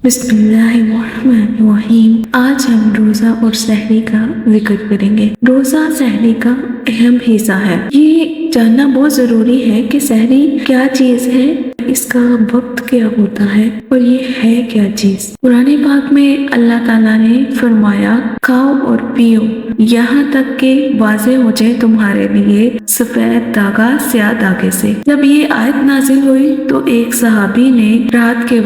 بسم اللہ الرحمن الرحیم۔ آج ہم روزہ اور سحری کا ذکر کریں گے۔ روزہ سحری کا اہم حصہ ہے۔ یہ جاننا بہت ضروری ہے کہ سحری کیا چیز ہے، اس کا وقت کیا ہوتا ہے اور یہ ہے کیا چیز۔ قرآن پاک میں اللہ تعالیٰ نے فرمایا، کھاؤ اور پیو یہاں تک کہ واضح ہو جائے تمہارے لیے سفید دھاگا سیاہ دھاگے سے۔ جب یہ آیت نازل ہوئی تو ایک صحابی نے رات کے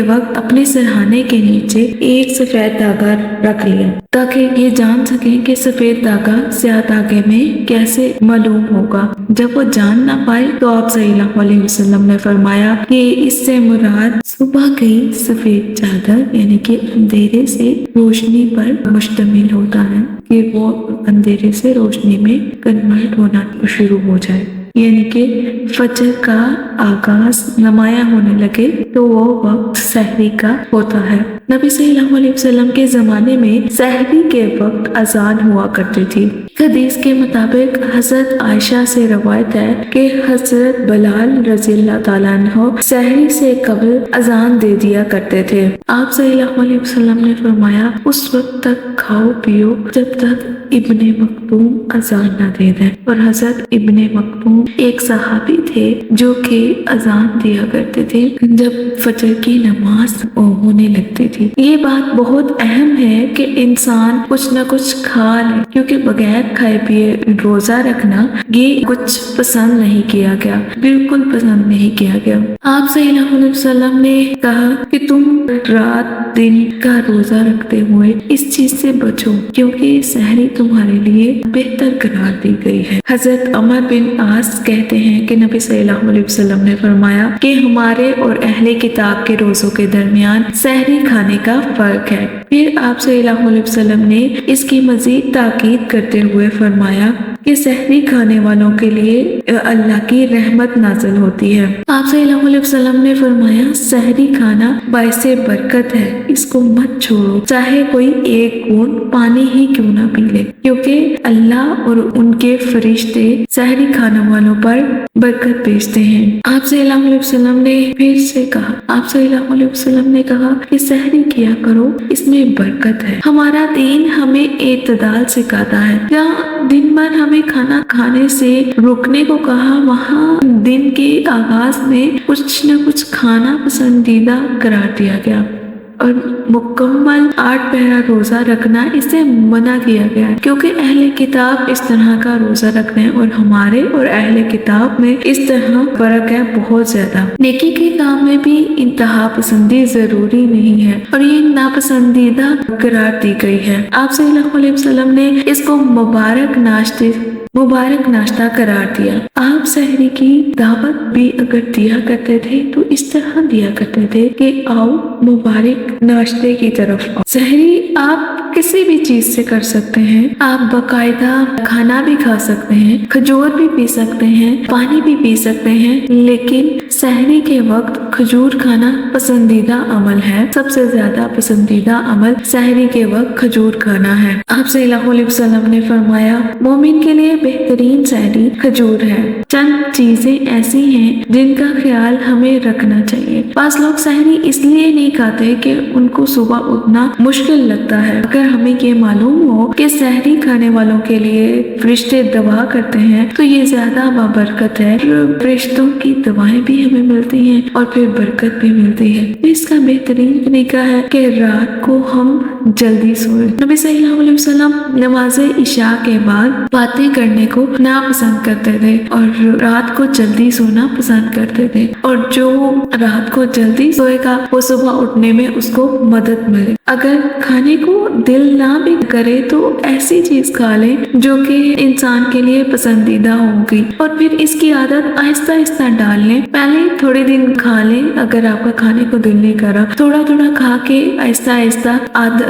وقت اپنے سرہانے کے نیچے ایک سفید دھاگا رکھ لیا تاکہ یہ جان سکیں کہ سفید دھاگا سیاہ دھاگے میں کیسے معلوم ہوگا۔ جب وہ جان نہ پائے تو آپ صلی اللہ علیہ وسلم نے فرمایا کہ اس سے مراد صبح کی سفید چادر یعنی کہ اندھیرے سے روشنی پر مشتمل ہوتا ہے، کہ وہ اندھیرے سے روشنی میں کنورٹ ہونا شروع ہو جائے، یعنی کہ فجر کا آغاز نمایاں ہونے لگے تو وہ وقت سحری کا ہوتا ہے۔ نبی صلی اللہ علیہ وسلم کے زمانے میں سحری کے وقت اذان ہوا کرتی تھی۔ حدیث کے مطابق حضرت عائشہ سے روایت ہے کہ حضرت بلال رضی اللہ تعالیٰ عنہ سحری سے قبل اذان دے دیا کرتے تھے۔ آپ صلی اللہ علیہ وسلم نے فرمایا، اس وقت تک کھاؤ پیو جب تک ابن مکتوم اذان نہ دے دیں۔ اور حضرت ابن مکتوم ایک صحابی تھے جو کہ اذان دیا کرتے تھے جب فجر کی نماز ہونے لگتی تھی۔ یہ بات بہت اہم ہے کہ انسان کچھ نہ کچھ کھا لے، کیونکہ بغیر کھائے پیے روزہ رکھنا یہ کچھ پسند نہیں کیا گیا، بالکل پسند نہیں کیا گیا۔ آپ صلی اللہ علیہ وسلم نے کہا کہ تم رات دن کا روزہ رکھتے ہوئے اس چیز سے بچو کیونکہ سحری تمہارے لیے بہتر قرار دی گئی ہے۔ حضرت عمر بن عاص کہتے ہیں کہ نبی صلی اللہ علیہ وسلم نے فرمایا کہ ہمارے اور اہل کتاب کے روزوں کے درمیان سحری کھانے کا فرق ہے۔ پھر آپ صلی اللہ علیہ وسلم نے اس کی مزید تاکید کرتے ہوئے فرمایا کہ سحری کھانے والوں کے لیے اللہ کی رحمت نازل ہوتی ہے۔ آپ صلی اللہ علیہ وسلم نے فرمایا، سحری کھانا باعث برکت ہے، اس کو مت چھوڑو، چاہے کوئی ایک گھونٹ پانی ہی کیوں نہ پی لے، کیونکہ اللہ اور ان کے فرشتے سحری کھانے والوں پر برکت بھیجتے ہیں۔ آپ صلی اللہ علیہ وسلم نے پھر سے کہا، آپ صلی اللہ علیہ وسلم نے کہا کہ سحری کیا کرو، اس میں برکت ہے۔ ہمارا دین ہمیں اعتدال سکھاتا ہے۔ جہاں دن بھر ہمیں کھانا کھانے سے رکنے کو کہا، وہاں دن کے آغاز میں کچھ نہ کچھ کھانا پسندیدہ قرار دیا گیا اور مکمل 8 پہرہ روزہ رکھنا اسے منع کیا گیا ہے، کیونکہ اہل کتاب اس طرح کا روزہ رکھتے ہیں اور ہمارے اور اہل کتاب میں اس طرح فرق ہے بہت زیادہ۔ نیکی کے کام میں بھی انتہا پسندی ضروری نہیں ہے اور یہ ناپسندیدہ قرار دی گئی ہے۔ آپ صلی اللہ علیہ وسلم نے اس کو مبارک ناشتہ قرار دیا۔ آپ سحری کی دعوت بھی اگر دیا کرتے تھے تو اس طرح دیا کرتے تھے کہ آؤ مبارک ناشتے کی طرف آؤ۔ سحری آپ کسی بھی چیز سے کر سکتے ہیں، آپ باقاعدہ کھانا بھی کھا سکتے ہیں، کھجور بھی پی سکتے ہیں، پانی بھی پی سکتے ہیں، لیکن سحری کے وقت کھجور کھانا پسندیدہ عمل ہے۔ سب سے زیادہ پسندیدہ عمل سحری کے وقت کھجور کھانا ہے۔ آپ صلی اللہ علیہ وسلم نے فرمایا، مومن کے لیے بہترین سحری کھجور ہے۔ چند چیزیں ایسی ہیں جن کا خیال ہمیں رکھنا چاہیے۔ بعض لوگ سحری اس لیے نہیں کھاتے کہ ان کو صبح اٹھنا مشکل لگتا ہے۔ اگر ہمیں یہ معلوم ہو کہ سحری کھانے والوں کے لیے فرشتے دعا کرتے ہیں تو یہ زیادہ بابرکت ہے۔ فرشتوں کی دعائیں بھی ہمیں ملتی ہیں اور پھر برکت بھی ملتی ہے۔ اس کا بہترین طریقہ ہے کہ رات کو ہم جلدی سوئیں۔ نبی صلی اللہ علیہ وسلم نماز عشاء کے بعد باتیں کرنے کو ناپسند کرتے تھے اور رات کو جلدی سونا پسند کرتے تھے، اور جو رات کو جلدی سوئے گا وہ صبح اٹھنے میں اس کو مدد ملے۔ اگر کھانے کو دل نہ بھی کرے تو ایسی چیز کھا لیں جو کہ انسان کے لیے پسندیدہ ہوگی، اور پھر اس کی عادت آہستہ آہستہ ڈال لیں۔ پہلے تھوڑے دن کھا لیں، اگر آپ کا کھانے کو دل نہیں کر رہا، تھوڑا تھوڑا کھا کے آہستہ آہستہ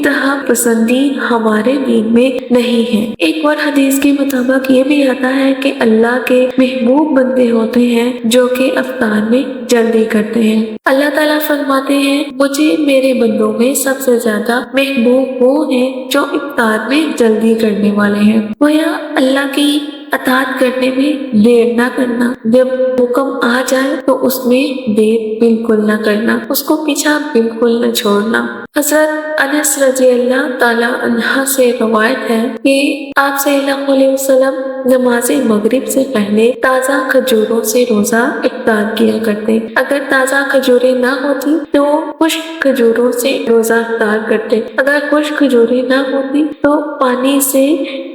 انتہا پسندی ہمارے دین میں نہیں ہے۔ ایک اور حدیث کے مطابق یہ بھی آتا ہے کہ اللہ کے محبوب بندے ہوتے ہیں جو کہ افطار میں جلدی کرتے ہیں۔ اللہ تعالیٰ فرماتے ہیں مجھے میرے بندوں میں سب سے زیادہ محبوب وہ ہیں جو افطار میں جلدی کرنے والے ہیں۔ گویا اللہ کی اطاعت کرنے میں دیر نہ کرنا، جب حکم آ جائے تو اس میں دیر بالکل نہ کرنا، اس کو پیچھا بالکل نہ چھوڑنا۔ حضرت انس رضی اللہ تعالی عنہ سے روایت ہے کہ آپ صلی اللہ علیہ وسلم نماز مغرب سے پہلے تازہ کھجوروں سے روزہ افطار کیا کرتے۔ اگر تازہ کھجوریں نہ ہوتی تو خشک کھجوروں سے روزہ افطار کرتے، اگر خشک کھجوریں نہ ہوتی تو پانی سے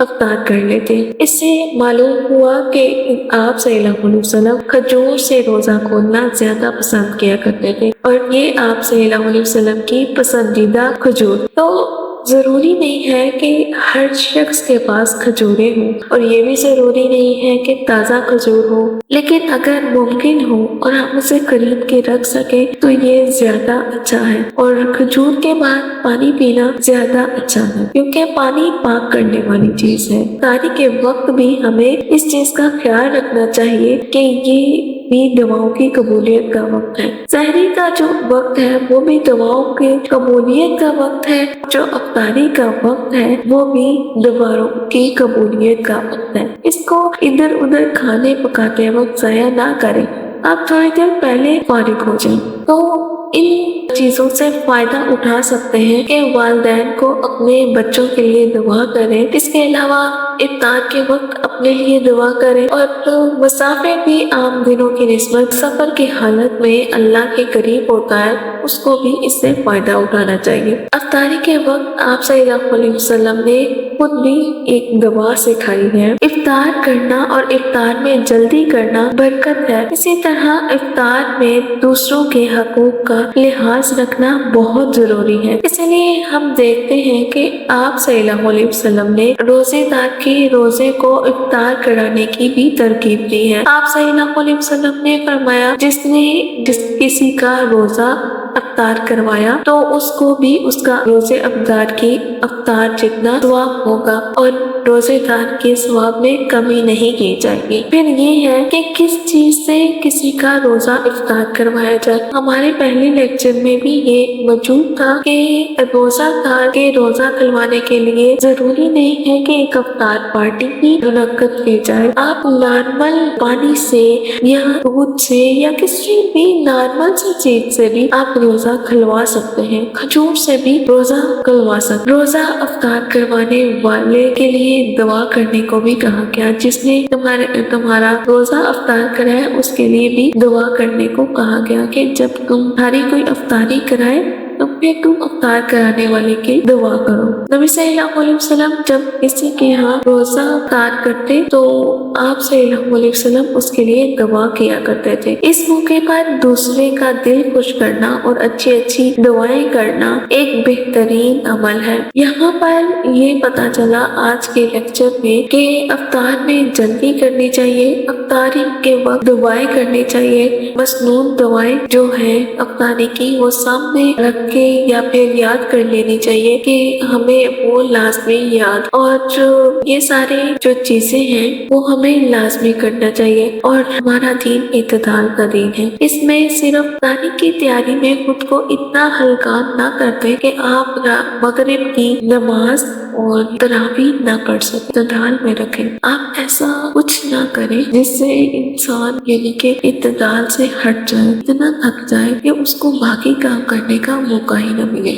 افطار کر لیتے۔ اس سے معلوم ہوا کہ آپ صلی اللہ علیہ وسلم کھجور سے روزہ کھولنا زیادہ پسند کیا کرتے تھے، اور یہ آپ صلی اللہ علیہ وسلم کی پسندیدہ کھجور۔ تو ضروری نہیں ہے کہ ہر شخص کے پاس کھجوریں ہوں، اور یہ بھی ضروری نہیں ہے کہ تازہ کھجور ہو، لیکن اگر ممکن ہو اور ہم اسے خرید کے رکھ سکیں تو یہ زیادہ اچھا ہے۔ اور کھجور کے بعد پانی پینا زیادہ اچھا ہے، کیونکہ پانی پاک کرنے والی چیز ہے۔ افطاری کے وقت بھی ہمیں اس چیز کا خیال رکھنا چاہیے کہ یہ بھی دعاؤں کی قبولیت کا وقت ہے۔ سحری کا جو وقت ہے وہ بھی دعاؤں کی قبولیت کا وقت ہے، جو افطاری کا وقت ہے وہ بھی دعاؤں کی قبولیت کا وقت ہے۔ اس کو ادھر ادھر کھانے پکاتے وقت ضائع نہ کریں، آپ تھوڑی دیر پہلے فارغ ہو جائیں تو ان چیزوں سے فائدہ اٹھا سکتے ہیں کہ والدین کو اپنے بچوں کے لیے دعا کریں۔ اس کے علاوہ افطار کے وقت اپنے لیے دعا کریں، اور مسافر بھی عام دنوں کی نسبت سفر کی حالت میں اللہ کے قریب ہوتا ہے، اس کو بھی اس سے فائدہ اٹھانا چاہیے۔ افطاری کے وقت آپ صلی اللہ علیہ وسلم نے خود بھی ایک دعا سکھائی ہے۔ افطار کرنا اور افطار میں جلدی کرنا برکت ہے، اسی طرح افطار میں دوسروں کے حقوق کا لحاظ رکھنا بہت ضروری ہے۔ اس لیے ہم دیکھتے ہیں کہ آپ صلی اللہ علیہ وسلم نے روزے دار کے روزے کو افطار کرانے کی بھی ترغیب دی ہے۔ آپ صلی اللہ علیہ وسلم نے فرمایا جس نے کسی کا روزہ افطار کروایا تو اس کو بھی اس کا روزے افطار کی افطار جتنا ثواب ہوگا، اور روزے دار کے ثواب میں کمی نہیں کی جائے گی۔ پھر یہ ہے کہ کس چیز سے کسی کا روزہ افطار کروایا جائے۔ ہمارے پہلے لیکچر میں بھی یہ موجود تھا کہ روزہ دار کے روزہ کھلوانے کے لیے ضروری نہیں ہے کہ ایک افطار پارٹی کی منعقد کی جائے۔ آپ نارمل پانی سے یا دودھ سے یا کسی بھی نارمل سی چیز سے بھی آپ روزہ کھلوا سکتے ہیں، کھجور سے بھی روزہ کھلوا سکتے۔ روزہ افطار کروانے والے کے لیے دعا کرنے کو بھی کہا گیا، جس نے تمہارا روزہ افطار کرایا اس کے لیے بھی دعا کرنے کو کہا گیا کہ جب تمہاری کوئی افطاری کرائے تو پھر تم افطار کرانے والے کی دعا کرو۔ نبی صلی اللہ علیہ وسلم جب کسی کے ہاں روزہ افطار کرتے تو آپ صلی اللہ علیہ وسلم اس کے لیے دعا کیا کرتے تھے۔ اس موقع پر دوسرے کا دل خوش کرنا اور اچھی اچھی دعائیں کرنا ایک بہترین عمل ہے۔ یہاں پر یہ پتا چلا آج کے لیکچر میں کہ افطار میں جلدی کرنی چاہیے، افطاری کے وقت دعائیں کرنی چاہیے، مسنون دعائیں جو ہیں افطاری کی وہ سامنے رکھ کے یا پھر یاد کر لینی چاہیے کہ ہمیں وہ لازمی یاد، اور جو یہ سارے جو چیزیں ہیں وہ ہمیں لازمی کرنا چاہیے۔ اور ہمارا دین اعتدال کا دین ہے، اس میں صرف افطاری کی تیاری میں خود کو اتنا ہلکان نہ کرتے کہ آپ مغرب کی نماز اور تراویح نہ پڑھ سکیں، اعتدال میں رکھیں۔ آپ ایسا کچھ نہ کریں جس سے انسان یعنی کہ اعتدال سے ہٹ جائے، اتنا تھک جائے کہ اس کو باقی کام کرنے کا موقع ہی نہ ملے۔